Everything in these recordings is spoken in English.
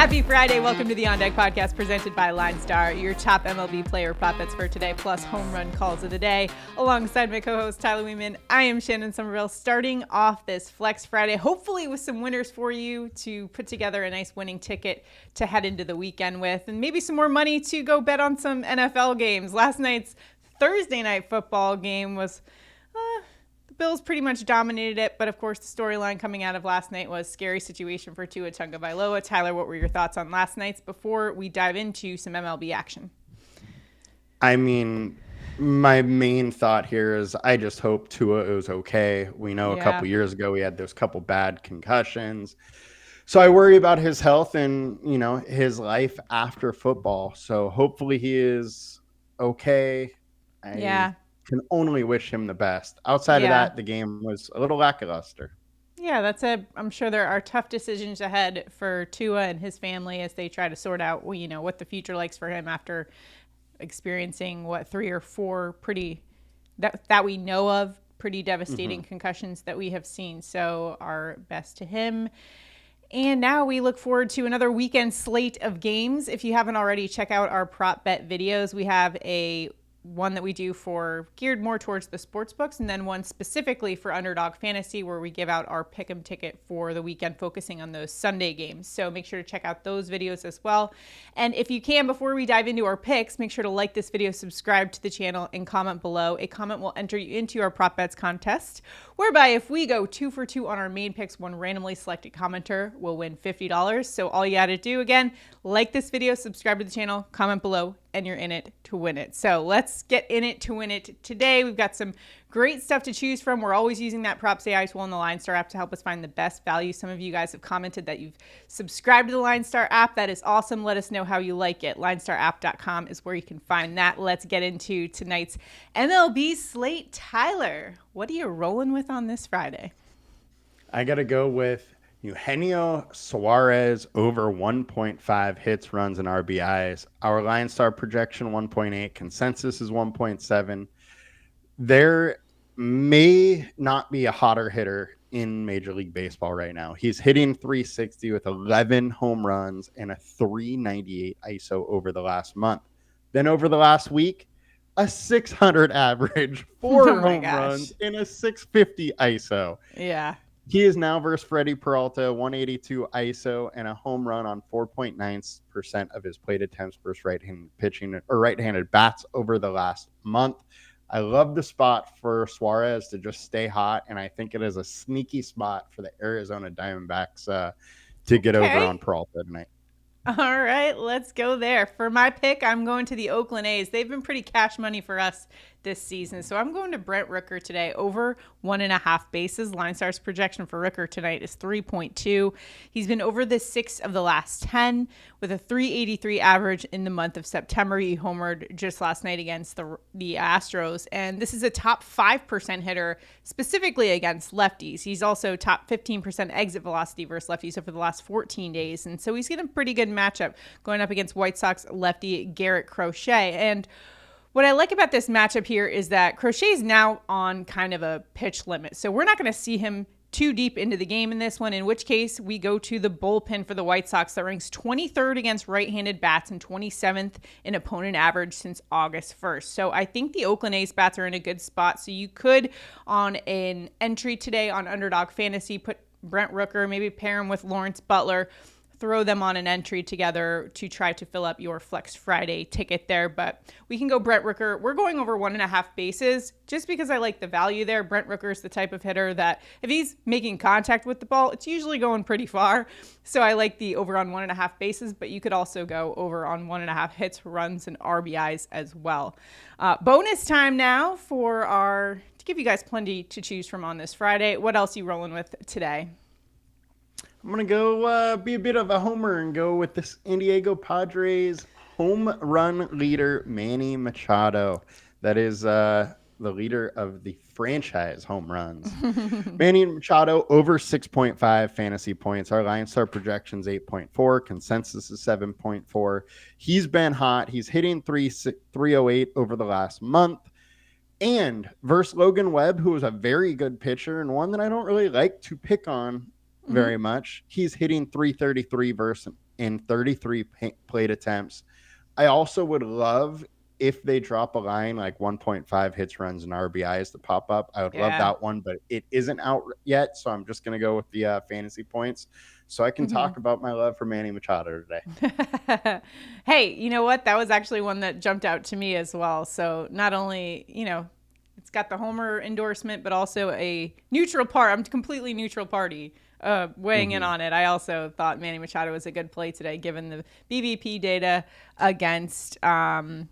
Happy Friday. Welcome to the On Deck podcast presented by Line Star, your top MLB player prop bets for today, plus home run calls of the day. Alongside my co-host Tyler Weeman, I am Shannon Somerville, starting off this Flex Friday, hopefully with some winners for you to put together a nice winning ticket to head into the weekend with, and maybe some more money to go bet on some NFL games. Last night's Thursday night football game was... the Bills pretty much dominated it, but of course the storyline coming out of last night was scary situation for Tua Tagovailoa. Tyler, what were your thoughts on last night's before we dive into some MLB action? I mean, my main thought here is I just hope Tua is okay. We know a couple years ago he had those couple bad concussions. So I worry about his health and, his life after football. So hopefully he is okay. I can only wish him the best. Outside of that, the game was a little lackluster. Yeah, I'm sure there are tough decisions ahead for Tua and his family as they try to sort out, what the future likes for him after experiencing 3 or 4 that we know of, pretty devastating concussions that we have seen. So our best to him. And now we look forward to another weekend slate of games. If you haven't already, check out our prop bet videos. We have one that we do geared more towards the sports books, and then one specifically for Underdog Fantasy where we give out our pick'em ticket for the weekend, focusing on those Sunday games. So make sure to check out those videos as well. And if you can, before we dive into our picks, make sure to like this video, subscribe to the channel, and comment below. A comment will enter you into our prop bets contest, whereby if we go 2 for 2 on our main picks, one randomly selected commenter will win $50. So all you got to do, again, like this video, subscribe to the channel, comment below, and you're in it to win it. So let's get in it to win it today. We've got some great stuff to choose from. We're always using that Props AI tool in the Line Star app to help us find the best value. Some of you guys have commented that you've subscribed to the Line Star app. That is awesome. Let us know how you like it. LineStarApp.com is where you can find that. Let's get into tonight's MLB slate. Tyler, what are you rolling with on this Friday? I got to go with Eugenio Suarez over 1.5 hits, runs, and RBIs. Our Line Star projection 1.8, consensus is 1.7. There may not be a hotter hitter in Major League Baseball right now. He's hitting 360 with 11 home runs and a 398 ISO over the last month. Then over the last week, a 600 average, 4 home runs, and a 650 ISO. Yeah. He is now versus Freddie Peralta, 182 ISO, and a home run on 4.9% of his plate attempts versus right-handed pitching or right-handed bats over the last month. I love the spot for Suarez to just stay hot, and I think it is a sneaky spot for the Arizona Diamondbacks to get over on Peralta tonight. All right, let's go there. For my pick, I'm going to the Oakland A's. They've been pretty cash money for us this season. So I'm going to Brent Rooker today, over 1.5 bases. Line Star's projection for Rooker tonight is 3.2. He's been over the 6 of the last 10 with a 383 average in the month of September. He homered just last night against the Astros. And this is a top 5% hitter, specifically against lefties. He's also top 15% exit velocity versus lefties over the last 14 days. And so he's getting a pretty good matchup going up against White Sox lefty Garrett Crochet. And what I like about this matchup here is that Crochet is now on kind of a pitch limit. So we're not going to see him too deep into the game in this one, in which case we go to the bullpen for the White Sox that ranks 23rd against right-handed bats and 27th in opponent average since August 1st. So I think the Oakland A's bats are in a good spot. So you could, on an entry today on Underdog Fantasy, put Brent Rooker, maybe pair him with Lawrence Butler, throw them on an entry together to try to fill up your Flex Friday ticket there. But we can go Brent Rooker. We're going over 1.5 bases just because I like the value there. Brent Rooker is the type of hitter that if he's making contact with the ball, it's usually going pretty far. So I like the over on 1.5 bases, but you could also go over on 1.5 hits, runs, and RBIs as well. Bonus time now to give you guys plenty to choose from on this Friday. What else are you rolling with today? I'm going to go be a bit of a homer and go with this San Diego Padres home run leader, Manny Machado. That is the leader of the franchise home runs. Manny Machado over 6.5 fantasy points. Our Line Star projection's 8.4. Consensus is 7.4. He's been hot. He's hitting 308 over the last month. And versus Logan Webb, who is a very good pitcher and one that I don't really like to pick on very much. He's hitting 333 versus in 33 plate attempts. I also would love if they drop a line like 1.5 hits, runs, and RBIs to pop up. I would love Yeah. that one, but it isn't out yet, so I'm just going to go with the fantasy points so I can talk about my love for Manny Machado today. Hey, you know what? That was actually one that jumped out to me as well. So not only, it's got the homer endorsement, but also a neutral part. I'm completely neutral party weighing in on it. I also thought Manny Machado was a good play today, given the BVP data against Fedde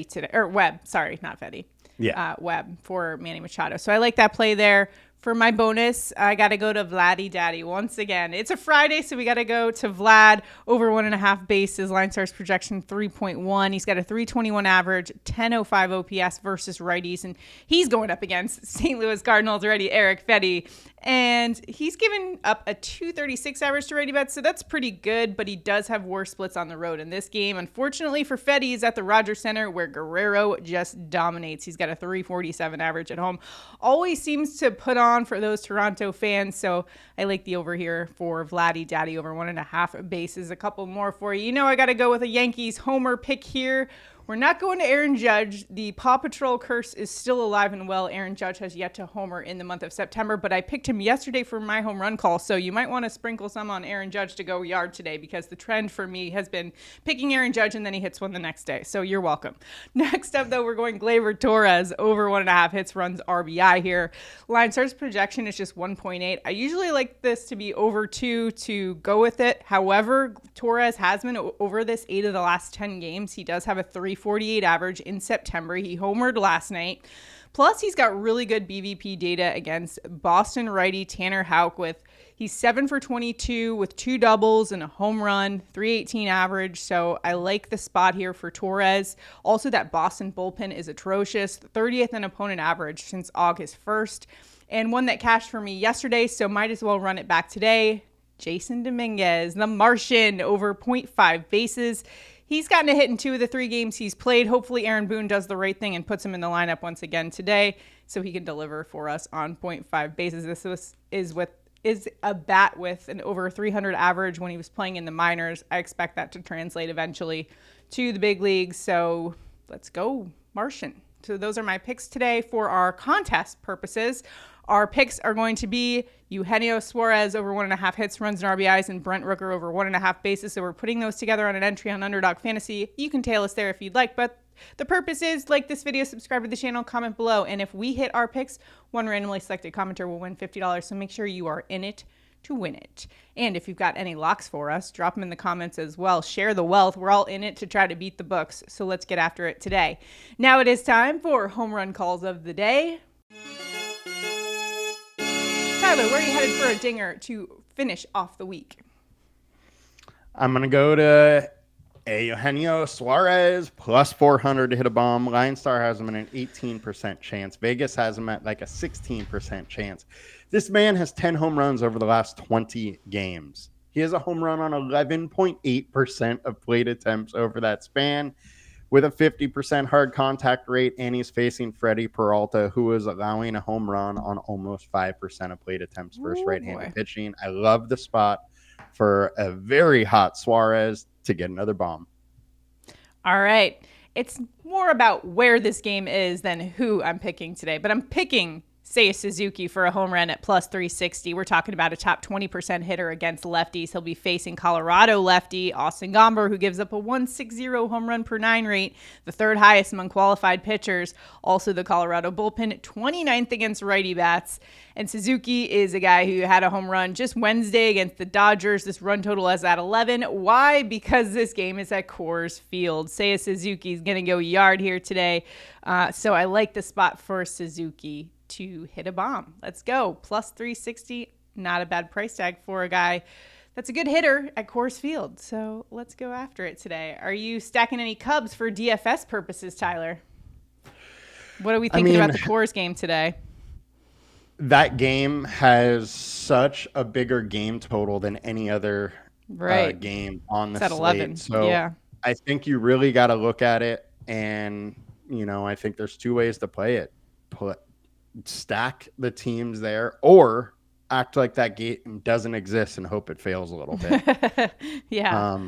today, or Webb. Sorry, not Fedde. Yeah. Webb for Manny Machado. So I like that play there. For my bonus, I got to go to Vladdy Daddy once again. It's a Friday, so we got to go to Vlad over 1.5 bases. Line Stars projection 3.1. He's got a 321 average, 1005 OPS versus righties, and he's going up against St. Louis Cardinals already, Erick Fedde. And he's given up a 236 average to righty bats, so that's pretty good, but he does have worse splits on the road in this game. Unfortunately for Fedde, he's at the Rogers Center where Guerrero just dominates. He's got a 347 average at home. Always seems to put on for those Toronto fans, so I like the over here for Vladdy Daddy over 1.5 bases. A couple more for you. I got to go with a Yankees homer pick here. We're not going to Aaron Judge. The Paw Patrol curse is still alive and well. Aaron Judge has yet to homer in the month of September, but I picked him yesterday for my home run call, so you might want to sprinkle some on Aaron Judge to go yard today, because the trend for me has been picking Aaron Judge and then he hits one the next day, so you're welcome. Next up, though, we're going Gleyber Torres over 1.5 hits, runs, RBI here. Line Stars projection is just 1.8. I usually like this to be over 2 to go with it. However, Torres has been over this 8 of the last 10 games. He does have a 348 average in September. He homered last night. Plus, he's got really good BVP data against Boston righty Tanner Houck. He's 7 for 22 with 2 doubles and a home run, 318 average. So I like the spot here for Torres. Also, that Boston bullpen is atrocious, 30th in opponent average since August 1st. And one that cashed for me yesterday, so might as well run it back today. Jason Dominguez, the Martian, over 0.5 bases. He's gotten a hit in 2 of the 3 games he's played. Hopefully Aaron Boone does the right thing and puts him in the lineup once again today so he can deliver for us on 0.5 bases. This is a bat with an over 300 average when he was playing in the minors. I expect that to translate eventually to the big leagues. So let's go Martian. So those are my picks today for our contest purposes. Our picks are going to be Eugenio Suarez over 1.5 hits, runs, and RBIs, and Brent Rooker over 1.5 bases. So we're putting those together on an entry on Underdog Fantasy. You can tail us there if you'd like, but the purpose is like this video, subscribe to the channel, comment below. And if we hit our picks, one randomly selected commenter will win $50. So make sure you are in it to win it. And if you've got any locks for us, drop them in the comments as well. Share the wealth. We're all in it to try to beat the books. So let's get after it today. Now it is time for home run calls of the day. Tyler, where are you headed for a dinger to finish off the week? I'm going to go to Eugenio Suarez plus 400 to hit a bomb. Line Star has him at an 18% chance. Vegas has him at like a 16% chance. This man has 10 home runs over the last 20 games. He has a home run on 11.8% of plate attempts over that span, with a 50% hard contact rate, and he's facing Freddie Peralta, who is allowing a home run on almost 5% of plate attempts versus right-handed pitching. I love the spot for a very hot Suarez to get another bomb. All right. It's more about where this game is than who I'm picking today, but I'm picking Seiya Suzuki for a home run at plus 360. We're talking about a top 20% hitter against lefties. He'll be facing Colorado lefty Austin Gomber, who gives up a 160 home run per 9 rate, the 3rd highest among qualified pitchers. Also the Colorado bullpen, 29th against righty bats. And Suzuki is a guy who had a home run just Wednesday against the Dodgers. This run total is at 11. Why? Because this game is at Coors Field. Seiya Suzuki is going to go yard here today. So I like the spot for Suzuki to hit a bomb. Let's go. Plus 360. Not a bad price tag for a guy that's a good hitter at Coors Field. So let's go after it today. Are you stacking any Cubs for DFS purposes, Tyler? What are we thinking about the Coors game today? That game has such a bigger game total than any other game on the slate. 11. So yeah. I think you really got to look at it. And, I think there's 2 ways to play it. Stack the teams there, or act like that game doesn't exist and hope it fails a little bit. Yeah.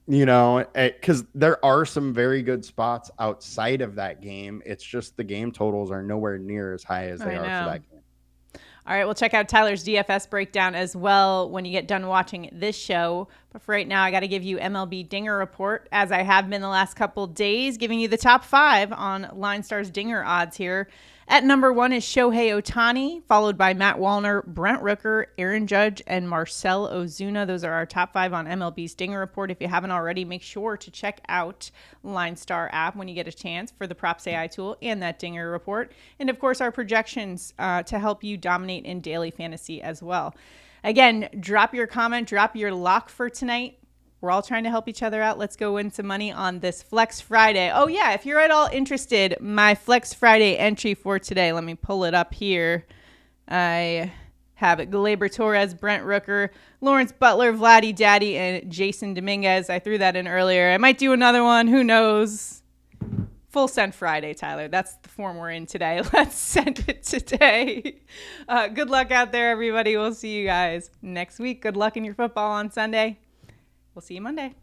Because there are some very good spots outside of that game. It's just the game totals are nowhere near as high as they are for that game. All right, we'll check out Tyler's DFS breakdown as well when you get done watching this show. But for right now, I got to give you MLB Dinger Report, as I have been the last couple days, giving you the top 5 on LineStar's Dinger odds here. At number 1 is Shohei Ohtani, followed by Matt Wallner, Brent Rooker, Aaron Judge, and Marcell Ozuna. Those are our top 5 on MLB's Dinger Report. If you haven't already, make sure to check out LineStar app when you get a chance for the Props AI tool and that Dinger Report. And of course, our projections to help you dominate in daily fantasy as well. Again, drop your comment, drop your lock for tonight. We're all trying to help each other out. Let's go win some money on this Flex Friday. Oh, yeah, if you're at all interested, my Flex Friday entry for today, let me pull it up here. I have it. Gleyber Torres, Brent Rooker, Lawrence Butler, Vladdy Daddy, and Jason Dominguez. I threw that in earlier. I might do another one. Who knows? Full send Friday, Tyler. That's the form we're in today. Let's send it today. Good luck out there, everybody. We'll see you guys next week. Good luck in your football on Sunday. We'll see you Monday.